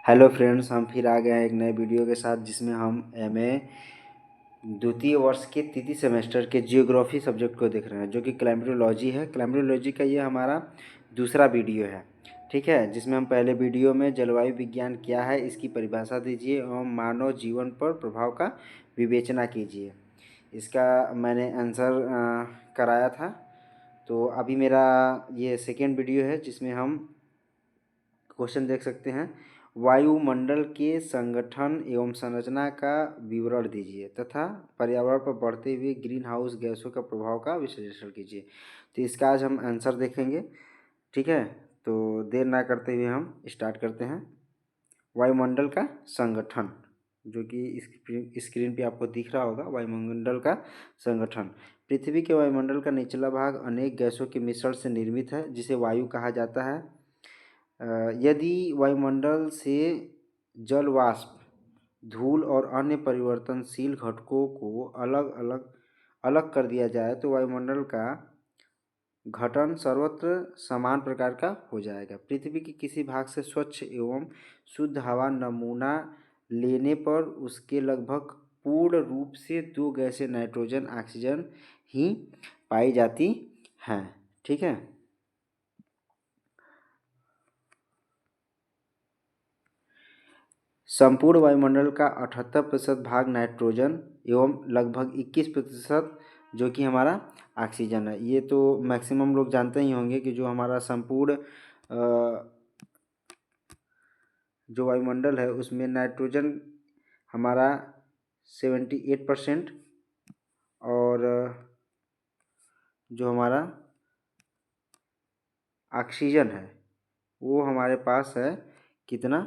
Hello friends, हम फिर आ गए हैं एक नए वीडियो के साथ जिसमें हम एमए द्वितीय वर्ष के तृतीय सेमेस्टर के जियोग्राफी सब्जेक्ट को देख रहे हैं, जो कि क्लाइमेटोलॉजी है। क्लाइमेटोलॉजी का ये हमारा दूसरा वीडियो है, ठीक है। जिसमें हम पहले वीडियो में जलवायु विज्ञान क्या है इसकी परिभाषा दीजिए एवं मानव जीवन पर प्रभाव का विवेचना कीजिए। इसका मैंने आंसर कराया था। तो अभी मेरा ये सेकेंड वीडियो है जिसमें हम क्वेश्चन देख सकते हैं। वायुमंडल के संगठन एवं संरचना का विवरण दीजिए तथा पर्यावरण पर बढ़ते हुए ग्रीन हाउस गैसों का प्रभाव का विश्लेषण कीजिए। तो इसका आज हम आंसर देखेंगे, ठीक है। तो देर ना करते हुए हम स्टार्ट करते हैं। वायुमंडल का संगठन, जो कि स्क्रीन पे आपको दिख रहा होगा, वायुमंडल का संगठन। पृथ्वी के वायुमंडल का निचला भाग अनेक गैसों के मिश्रण से निर्मित है जिसे वायु कहा जाता है। यदि वायुमंडल से जल वाष्प, धूल और अन्य परिवर्तनशील घटकों को अलग कर दिया जाए तो वायुमंडल का गठन सर्वत्र समान प्रकार का हो जाएगा। पृथ्वी के किसी भाग से स्वच्छ एवं शुद्ध हवा नमूना लेने पर उसके लगभग पूर्ण रूप से दो गैसें नाइट्रोजन ऑक्सीजन ही पाई जाती हैं, ठीक है। संपूर्ण वायुमंडल का 78% भाग नाइट्रोजन एवं लगभग 21% जो कि हमारा ऑक्सीजन है। ये तो मैक्सिमम लोग जानते ही होंगे कि जो हमारा संपूर्ण जो वायुमंडल है उसमें नाइट्रोजन हमारा 78% और जो हमारा ऑक्सीजन है वो हमारे पास है कितना,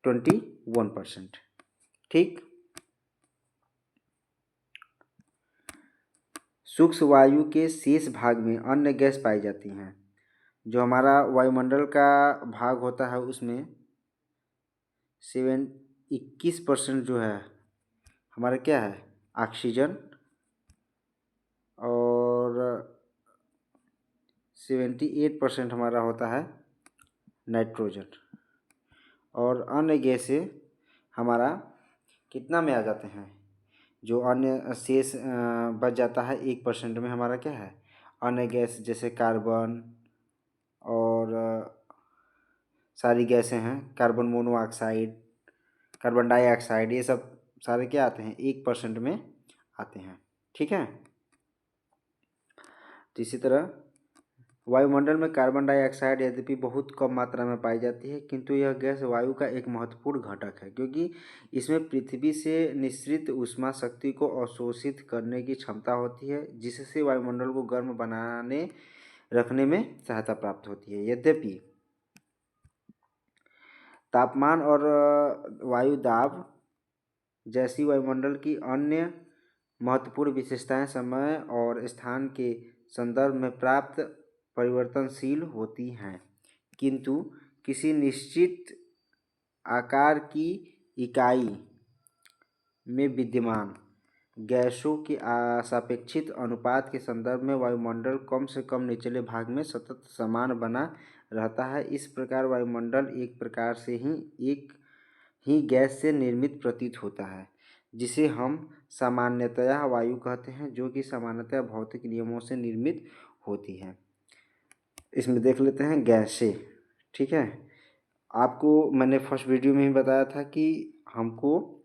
21%, ठीक। सूक्ष्म वायु के शेष भाग में अन्य गैस पाई जाती हैं। जो हमारा वायुमंडल का भाग होता है उसमें 21% जो है हमारा क्या है, ऑक्सीजन, और 78% हमारा होता है नाइट्रोजन। और अन्य गैसें हमारा कितना में आ जाते हैं, जो अन्य शेष बच जाता है 1% में हमारा क्या है, अन्य गैस जैसे कार्बन और सारी गैसें हैं, कार्बन मोनोऑक्साइड, कार्बन डाइऑक्साइड, ये सब सारे क्या आते हैं, 1% में आते हैं, ठीक है। तो इसी तरह वायुमंडल में कार्बन डाइऑक्साइड यद्यपि बहुत कम मात्रा में पाई जाती है, किंतु यह गैस वायु का एक महत्वपूर्ण घटक है क्योंकि इसमें पृथ्वी से निःसृत ऊष्मा शक्ति को अवशोषित करने की क्षमता होती है, जिससे वायुमंडल को गर्म बनाने रखने में सहायता प्राप्त होती है। यद्यपि तापमान और वायु दाब जैसी वायुमंडल की अन्य महत्वपूर्ण विशेषताएं समय और स्थान के संदर्भ में प्राप्त परिवर्तनशील होती हैं, किंतु किसी निश्चित आकार की इकाई में विद्यमान गैसों के सापेक्षिक अनुपात के संदर्भ में वायुमंडल कम से कम निचले भाग में सतत समान बना रहता है। इस प्रकार वायुमंडल एक प्रकार से एक ही गैस से निर्मित प्रतीत होता है, जिसे हम सामान्यतया वायु कहते हैं, जो कि सामान्यतया भौतिक नियमों से निर्मित होती है। इसमें देख लेते हैं गैसें, ठीक है। आपको मैंने फर्स्ट वीडियो में ही बताया था कि हमको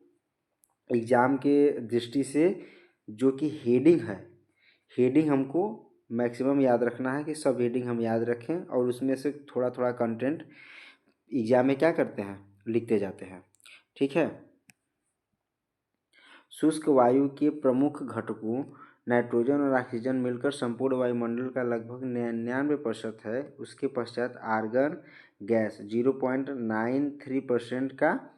एग्ज़ाम के दृष्टि से जो कि हेडिंग है, हेडिंग हमको मैक्सिमम याद रखना है कि सब हेडिंग हम याद रखें और उसमें से थोड़ा थोड़ा कंटेंट एग्ज़ाम में क्या करते हैं, लिखते जाते हैं, ठीक है। शुष्क वायु के प्रमुख घटकों नाइट्रोजन और ऑक्सीजन मिलकर संपूर्ण वायुमंडल का लगभग 99% है। उसके पश्चात आर्गन गैस 0.93% का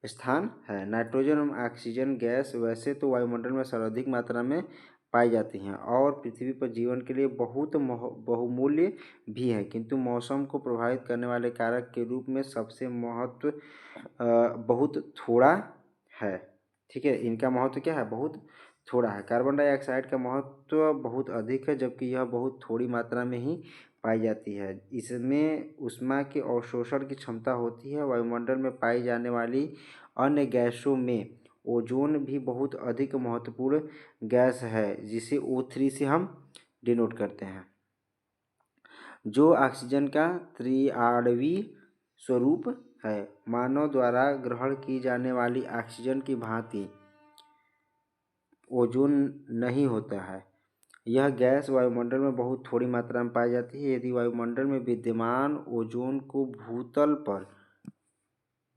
स्थान है। नाइट्रोजन और ऑक्सीजन गैस वैसे तो वायुमंडल में सर्वाधिक मात्रा में पाई जाती हैं और पृथ्वी पर जीवन के लिए बहुत बहुमूल्य भी हैं, किंतु मौसम को प्रभावित करने वाले कारक के रूप में सबसे महत्व बहुत थोड़ा है, ठीक है। इनका महत्व क्या है, बहुत थोड़ा है। कार्बन डाइऑक्साइड का महत्व बहुत अधिक है, जबकि यह बहुत थोड़ी मात्रा में ही पाई जाती है। इसमें ऊष्मा के अवशोषण की क्षमता होती है। वायुमंडल में पाई जाने वाली अन्य गैसों में ओजोन भी बहुत अधिक महत्वपूर्ण गैस है, जिसे O3 से हम डिनोट करते हैं, जो ऑक्सीजन का त्रिआण्वीय स्वरूप है। मानव द्वारा ग्रहण की जाने वाली ऑक्सीजन की भांति ओजोन नहीं होता है। यह गैस वायुमंडल में बहुत थोड़ी मात्रा में पाई जाती है। यदि वायुमंडल में विद्यमान ओजोन को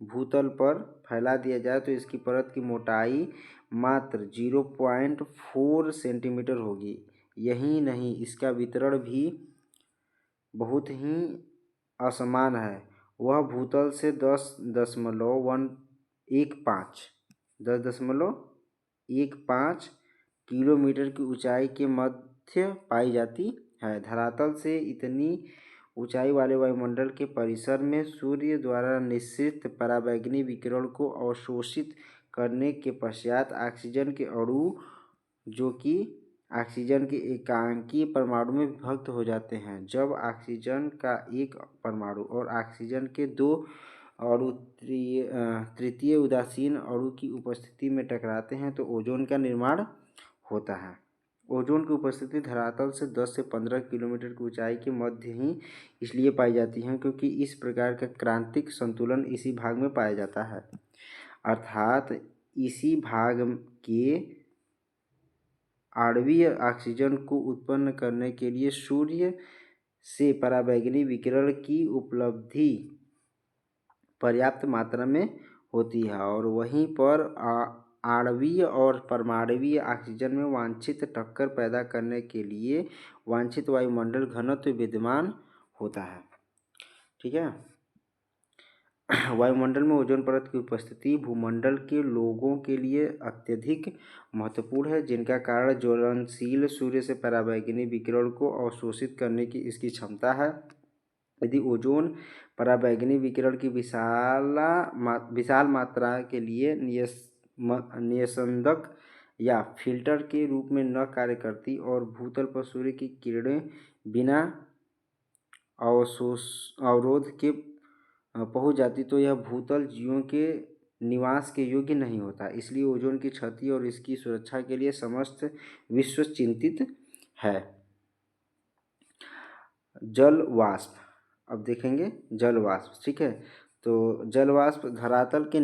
भूतल पर फैला दिया जाए तो इसकी परत की मोटाई मात्र 0.4 सेंटीमीटर होगी। यही नहीं, इसका वितरण भी बहुत ही असमान है। वह भूतल से 10.15 किलोमीटर की ऊंचाई के मध्य पाई जाती है। धरातल से इतनी ऊंचाई वाले वायुमंडल के परिसर में सूर्य द्वारा निःसृत पराबैंगनी विकिरण को अवशोषित करने के पश्चात ऑक्सीजन के अणु, जो कि ऑक्सीजन के एकांकीय परमाणु में विभक्त हो जाते हैं। जब ऑक्सीजन का एक परमाणु और ऑक्सीजन के दो अणु तृतीय उदासीन अणु की उपस्थिति में टकराते हैं तो ओजोन का निर्माण होता है। ओजोन की उपस्थिति धरातल से 10 से 15 किलोमीटर की ऊंचाई के मध्य ही इसलिए पाई जाती है क्योंकि इस प्रकार का क्रांतिक संतुलन इसी भाग में पाया जाता है। अर्थात इसी भाग के आणवीय ऑक्सीजन को उत्पन्न करने के लिए सूर्य से पराबैंगनी विकिरण की उपलब्धि पर्याप्त मात्रा में होती है और वहीं पर आणवीय और परमाणुवीय ऑक्सीजन में वांछित टक्कर पैदा करने के लिए वांछित वायुमंडल घनत्व विद्यमान होता है। ठीक है। वायुमंडल में ओजोन परत की उपस्थिति भूमंडल के लोगों के लिए अत्यधिक महत्वपूर्ण है, जिनका कारण ज्वलनशील सूर्य से पराबैंगनी विकिरण को अवशोषित करने की इसकी क्षमता है। यदि ओजोन पराबैंगनी विकिरण की विशाल मात्रा के लिए निस्यंदक या फिल्टर के रूप में न कार्य करती और भूतल पर सूर्य की किरणें बिना अवरोध के पहुंच जाती तो यह भूतल जीवों के निवास के योग्य नहीं होता। इसलिए ओजोन की क्षति और इसकी सुरक्षा के लिए समस्त विश्व चिंतित है। जल वाष्प, अब देखेंगे जल वाष्प। ठीक है, तो जल वाष्प धरातल के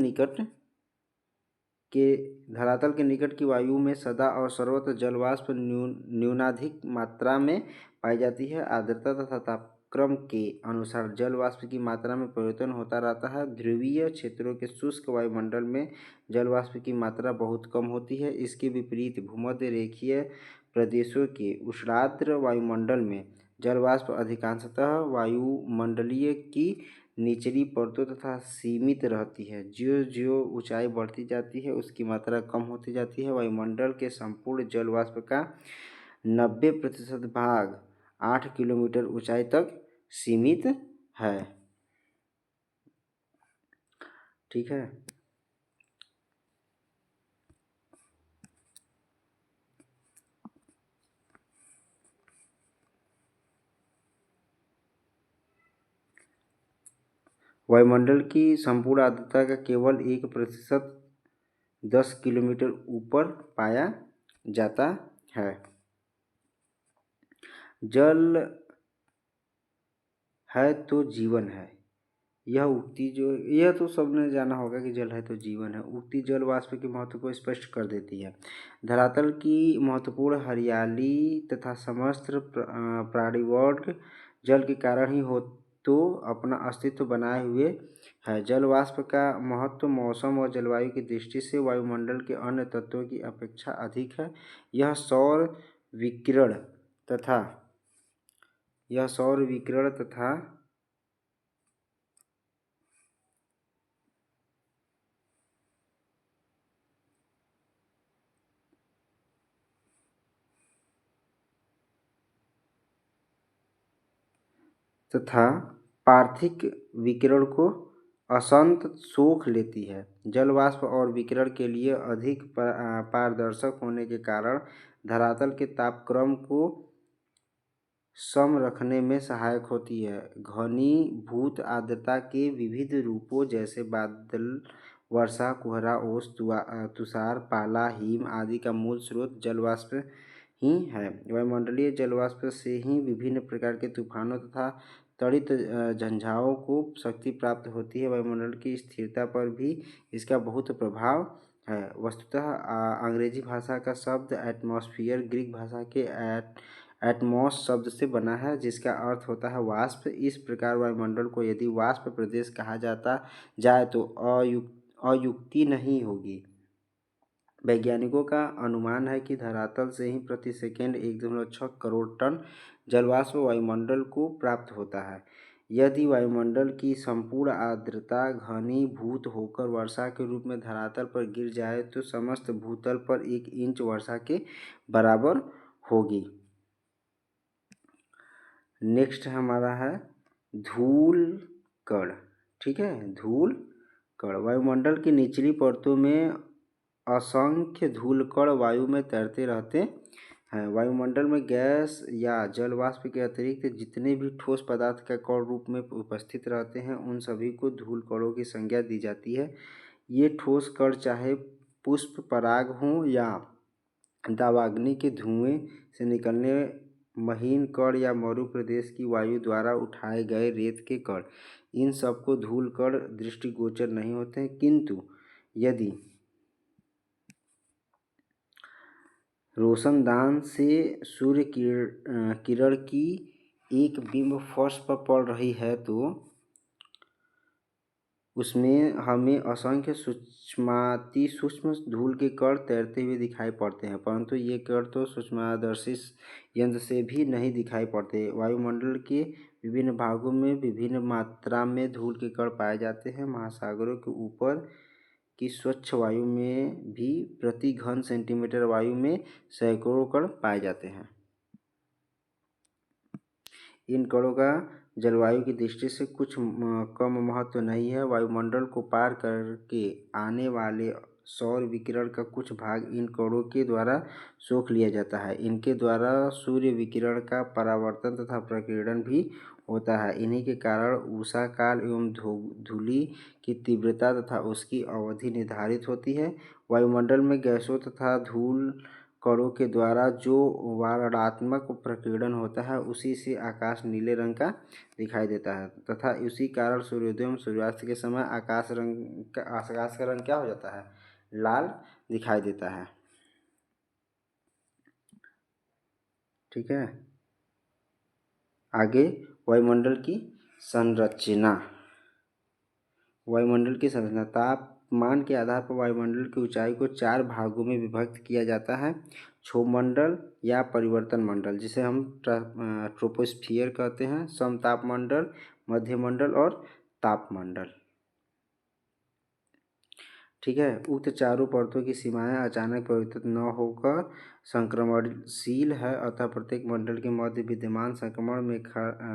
निकट की वायु में सदा और सर्वत्र जल वाष्प न्यूनाधिक मात्रा में पाई जाती है। आर्द्रता तथा तापक्रम के अनुसार जल वाष्प की मात्रा में परिवर्तन होता रहता है। ध्रुवीय क्षेत्रों के शुष्क वायुमंडल में जल वाष्प की मात्रा बहुत कम होती है। इसके विपरीत भूमध्य रेखीय प्रदेशों के उष्णार्द्र वायुमंडल में जल वाष्प अधिकांशतः वायुमंडलीय की निचली परतों तथा सीमित रहती है। ज्यों ज्यों ऊंचाई बढ़ती जाती है उसकी मात्रा कम होती जाती है। वायुमंडल के संपूर्ण जल वाष्प का 90% भाग 8 किलोमीटर ऊंचाई तक सीमित है। ठीक है। वायुमंडल की संपूर्ण आर्द्रता का केवल 1% 10 किलोमीटर ऊपर पाया जाता है। जल है तो जीवन है, यह उक्ति यह तो सबने जाना होगा कि जल है तो जीवन है। उक्ति जल वाष्प के महत्व को स्पष्ट कर देती है। धरातल की महत्वपूर्ण हरियाली तथा समस्त प्राणीवर्ग जल के कारण ही हो तो अपना अस्तित्व बनाए हुए है। जल वाष्प का महत्व मौसम और जलवायु की दृष्टि से वायुमंडल के अन्य तत्वों की अपेक्षा अधिक है। यह सौर विकिरण तथा पार्थिक विकिरण को असंत सोख लेती है। जल वाष्प और विकिरण के लिए अधिक पारदर्शक होने के कारण धरातल के तापक्रम को सम रखने में सहायक होती है। घनीभूत आर्द्रता के विविध रूपों जैसे बादल, वर्षा, कोहरा, ओस, तुषार, पाला, हिम आदि का मूल स्रोत जलवाष्प ही है। वायुमंडलीय जलवाष्प से ही विभिन्न प्रकार के तूफानों तथा त्वरित झंझावातों को शक्ति प्राप्त होती है। वायुमंडल की स्थिरता पर भी इसका बहुत प्रभाव है। वस्तुतः अंग्रेजी भाषा का शब्द एटमॉस्फियर ग्रीक भाषा के एटमॉस शब्द से बना है, जिसका अर्थ होता है वाष्प। इस प्रकार वायुमंडल को यदि वाष्प प्रदेश कहा जाता जाए तो अयुक्ति नहीं होगी। वैज्ञानिकों का अनुमान है कि धरातल से ही प्रति सेकंड 1.6 करोड़ टन जलवाष्प वायुमंडल को प्राप्त होता है। यदि वायुमंडल की संपूर्ण आर्द्रता घनीभूत होकर वर्षा के रूप में धरातल पर गिर जाए तो समस्त भूतल पर 1 इंच वर्षा के बराबर होगी। नेक्स्ट हमारा है धूल कण। ठीक है, धूल कण वायुमंडल की निचली परतों में असंख्य धूल कण वायु में तैरते रहते हैं। वायुमंडल में गैस या जल वाष्प के अतिरिक्त जितने भी ठोस पदार्थ का कण रूप में उपस्थित रहते हैं उन सभी को धूल कणों की संज्ञा दी जाती है। ये ठोस कण चाहे पुष्प पराग हों या दावाग्नि के धुएं से निकलने महीन कण या मरु प्रदेश की वायु द्वारा उठाए गए रेत के कण, इन सबको धूल कण दृष्टिगोचर नहीं होते हैं। किंतु यदि रोशनदान से सूर्य किरण की एक बिंब फर्श पर पड़ रही है तो उसमें हमें असंख्य सूक्ष्माति सूक्ष्म धूल के कण तैरते हुए दिखाई पड़ते हैं, परंतु ये कण तो सूक्ष्मदर्शी यंत्र से भी नहीं दिखाई पड़ते। वायुमंडल के विभिन्न भागों में विभिन्न मात्रा में धूल के कण पाए जाते हैं। महासागरों के ऊपर की स्वच्छ वायु में भी प्रति घन सेंटीमीटर वायु में सैकड़ों कण पाए जाते हैं। इन कणों का जलवायु की दृष्टि से कुछ कम महत्व नहीं है। वायुमंडल को पार करके आने वाले सौर विकिरण का कुछ भाग इन कणों के द्वारा सोख लिया जाता है। इनके द्वारा सूर्य विकिरण का परावर्तन तथा प्रकीर्णन भी होता है। इन्हीं के कारण उषा काल एवं धूलि की तीव्रता तथा उसकी अवधि निर्धारित होती है। वायुमंडल में गैसों तथा धूल कणों के द्वारा जो वर्णनात्मक प्रकीर्णन होता है उसी से आकाश नीले रंग का दिखाई देता है तथा उसी कारण सूर्योदय एवं सूर्यास्त के समय आकाश का रंग क्या हो जाता है, लाल दिखाई देता है। ठीक है, आगे वायुमंडल की संरचना। वायुमंडल की संरचना तापमान के आधार पर वायुमंडल की ऊंचाई को 4 भागों में विभक्त किया जाता है। क्षोभमंडल या परिवर्तन मंडल, जिसे हम ट्रोपोस्फियर कहते हैं, समतापमंडल, मध्यमंडल और तापमंडल। ठीक है, उक्त चारों परतों की सीमाएं अचानक परिवर्तित न होकर संक्रमणशील है, अतः प्रत्येक मंडल के मध्य विद्यमान संक्रमण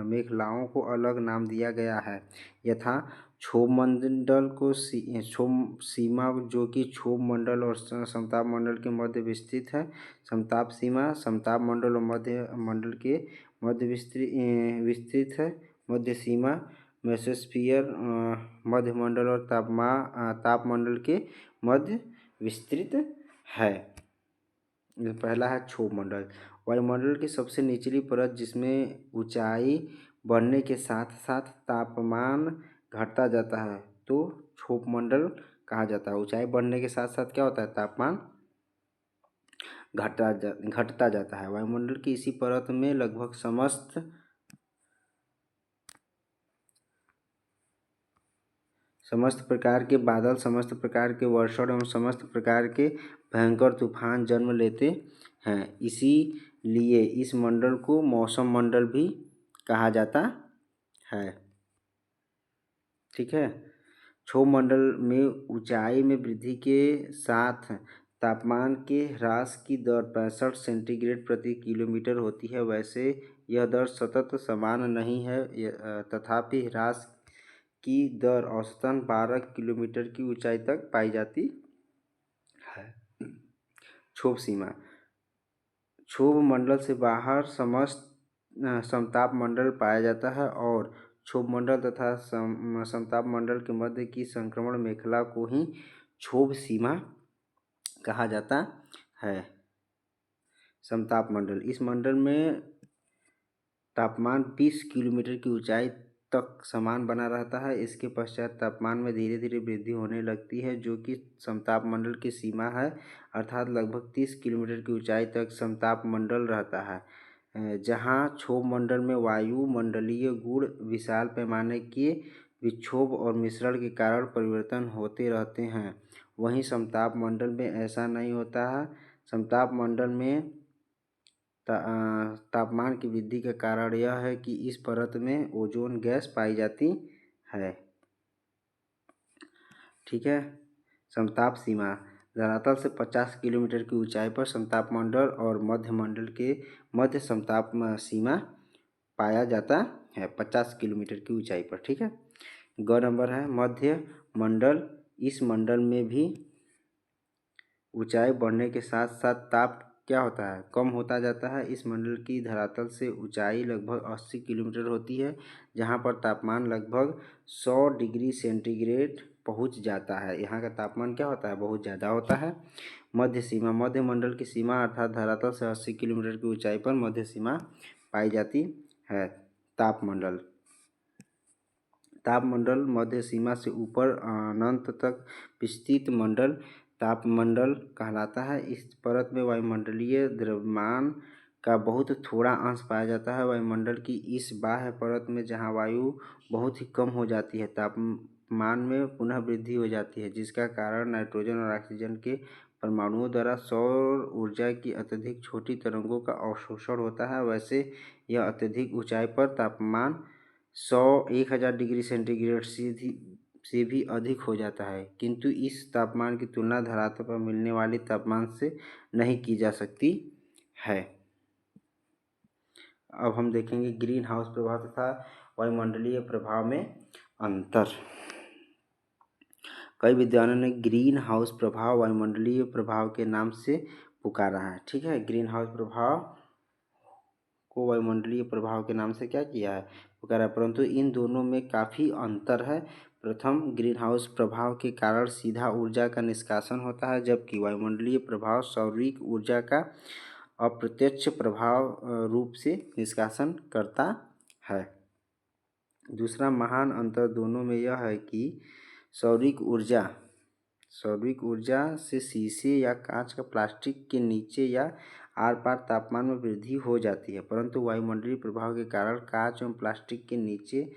मेखलाओं को अलग नाम दिया गया है। यथा क्षोभमंडल को क्षोभ सीमा जो कि क्षोभ मंडल और समताप मंडल के मध्य विस्तृत है। समताप सीमा समताप मंडल और मध्य मंडल के मध्य विस्तृत है। मध्य सीमा मेसोस्फीयर मध्यमंडल और तापमंडल के मध्य विस्तृत है। पहला है क्षोभमंडल। वायुमंडल की सबसे निचली परत जिसमें ऊंचाई बढ़ने के साथ साथ तापमान घटता जाता है तो क्षोभमंडल कहा जाता है। ऊंचाई बढ़ने के साथ साथ क्या होता है, तापमान घटता जाता है। वायुमंडल की इसी परत में लगभग समस्त प्रकार के बादल, समस्त प्रकार के वर्षण एवं समस्त प्रकार के भयंकर तूफान जन्म लेते हैं। इसीलिए इस मंडल को मौसम मंडल भी कहा जाता है। ठीक है, क्षोभमंडल में ऊंचाई में वृद्धि के साथ तापमान के ह्रास की दर 65 सेंटीग्रेड प्रति किलोमीटर होती है। वैसे यह दर सतत समान नहीं है, तथापि ह्रास की दर औसतन 12 किलोमीटर की ऊंचाई तक पाई जाती है। क्षोभ सीमा क्षोभ मंडल से बाहर समस्त समताप मंडल पाया जाता है और क्षोभ मंडल तथा समताप मंडल के मध्य की संक्रमण मेखला को ही क्षोभ सीमा कहा जाता है। समताप मंडल, इस मंडल में तापमान 20 किलोमीटर की ऊंचाई तक समान बना रहता है। इसके पश्चात तापमान में धीरे धीरे वृद्धि होने लगती है, जो कि समताप मंडल की सीमा है, अर्थात लगभग 30 किलोमीटर की ऊंचाई तक समताप मंडल रहता है। जहां क्षोभ मंडल में वायुमंडलीय गुण विशाल पैमाने के विक्षोभ और मिश्रण के कारण परिवर्तन होते रहते हैं, वहीं समताप मंडल में ऐसा नहीं होता है। समताप मंडल में तापमान की वृद्धि का कारण यह है कि इस परत में ओजोन गैस पाई जाती है। ठीक है। समताप सीमा, धरातल से 50 किलोमीटर की ऊंचाई पर समताप मंडल और मध्य मंडल के मध्य समताप सीमा पाया जाता है 50 किलोमीटर की ऊंचाई पर। ठीक है। ग नंबर है मध्य मंडल। इस मंडल में भी ऊंचाई बढ़ने के साथ साथ ताप क्या होता है, कम होता जाता है। इस मंडल की धरातल से ऊंचाई लगभग 80 किलोमीटर होती है, जहां पर तापमान लगभग 100 डिग्री सेंटीग्रेड पहुंच जाता है। यहाँ का तापमान क्या होता है, बहुत ज़्यादा होता है। मध्य सीमा, मध्य मंडल की सीमा अर्थात धरातल से 80 किलोमीटर की ऊंचाई पर मध्य सीमा पाई जाती है। तापमंडल, तापमंडल मध्य सीमा से ऊपर अनंत तक विस्तृत मंडल तापमंडल कहलाता है। इस परत में वायुमंडलीय द्रव्यमान का बहुत थोड़ा अंश पाया जाता है। वायुमंडल की इस बाह्य परत में जहां वायु बहुत ही कम हो जाती है, तापमान में पुनः वृद्धि हो जाती है, जिसका कारण नाइट्रोजन और ऑक्सीजन के परमाणुओं द्वारा सौर ऊर्जा की अत्यधिक छोटी तरंगों का अवशोषण होता है। वैसे यह अत्यधिक ऊंचाई पर तापमान 1000 डिग्री सेंटीग्रेड से भी अधिक हो जाता है, किंतु इस तापमान की तुलना धरातल पर मिलने वाले तापमान से नहीं की जा सकती है। अब हम देखेंगे ग्रीन हाउस प्रभाव तथा वायुमंडलीय प्रभाव में अंतर। कई विद्वानों ने ग्रीन हाउस प्रभाव वायुमंडलीय प्रभाव के नाम से पुकारा है। ठीक है। ग्रीन हाउस प्रभाव को वायुमंडलीय प्रभाव के नाम से क्या किया है, पुकारा, परंतु इन दोनों में काफ़ी अंतर है। प्रथम, ग्रीन हाउस प्रभाव के कारण सीधा ऊर्जा का निष्कासन होता है, जबकि वायुमंडलीय प्रभाव सौरिक ऊर्जा का अप्रत्यक्ष प्रभाव रूप से निष्कासन करता है। दूसरा महान अंतर दोनों में यह है कि सौरिक ऊर्जा से शीशे या कांच का प्लास्टिक के नीचे या आर पार तापमान में वृद्धि हो जाती है, परंतु वायुमंडलीय प्रभाव के कारण कांच एवं प्लास्टिक के नीचे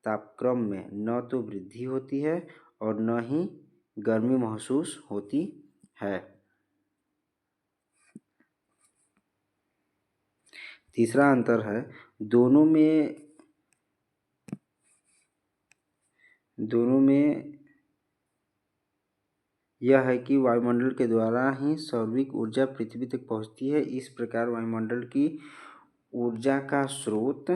तापक्रम में न तो वृद्धि होती है और न ही गर्मी महसूस होती है। तीसरा अंतर है दोनों में यह है कि वायुमंडल के द्वारा ही सौरिक ऊर्जा पृथ्वी तक पहुंचती है। इस प्रकार वायुमंडल की ऊर्जा का स्रोत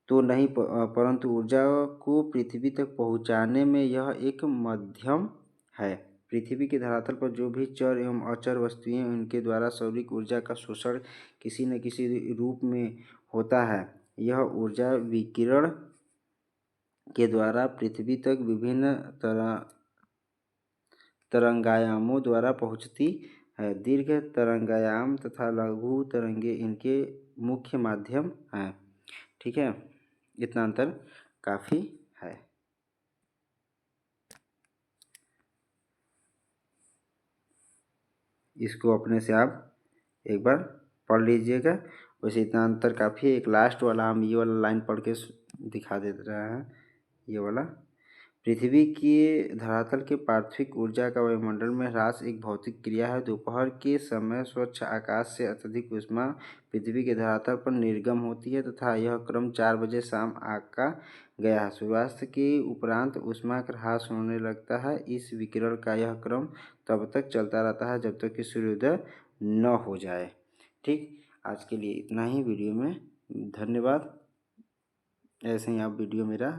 तो नहीं, परंतु ऊर्जा को पृथ्वी तक पहुंचाने में यह एक माध्यम है। पृथ्वी के धरातल पर जो भी चर एवं अचर वस्तुएं उनके द्वारा सौरिक ऊर्जा का शोषण किसी न किसी रूप में होता है। यह ऊर्जा विकिरण के द्वारा पृथ्वी तक विभिन्न तरंगायामों द्वारा पहुंचती है। दीर्घ तरंगायाम तथा लघु तरंगे इनके मुख्य माध्यम हैं। ठीक है। इतना अंतर काफ़ी है। इसको अपने से आप एक बार पढ़ लीजिएगा। वैसे इतना अंतर काफ़ी है। एक लास्ट वाला हम ये वाला लाइन पढ़ के दिखा दे रहे हैं। ये वाला, पृथ्वी के धरातल के पार्थिव ऊर्जा का वायुमंडल में ह्रास एक भौतिक क्रिया है। दोपहर के समय स्वच्छ आकाश से अत्यधिक ऊष्मा पृथ्वी के धरातल पर निर्गम होती है तथा यह क्रम 4 बजे शाम आका गया है। सूर्यास्त के उपरांत ऊष्मा का ह्रास होने लगता है। इस विकिरण का यह क्रम तब तक चलता रहता है जब तक कि सूर्योदय न हो जाए। ठीक, आज के लिए इतना ही वीडियो में। धन्यवाद। ऐसे ही आप वीडियो मेरा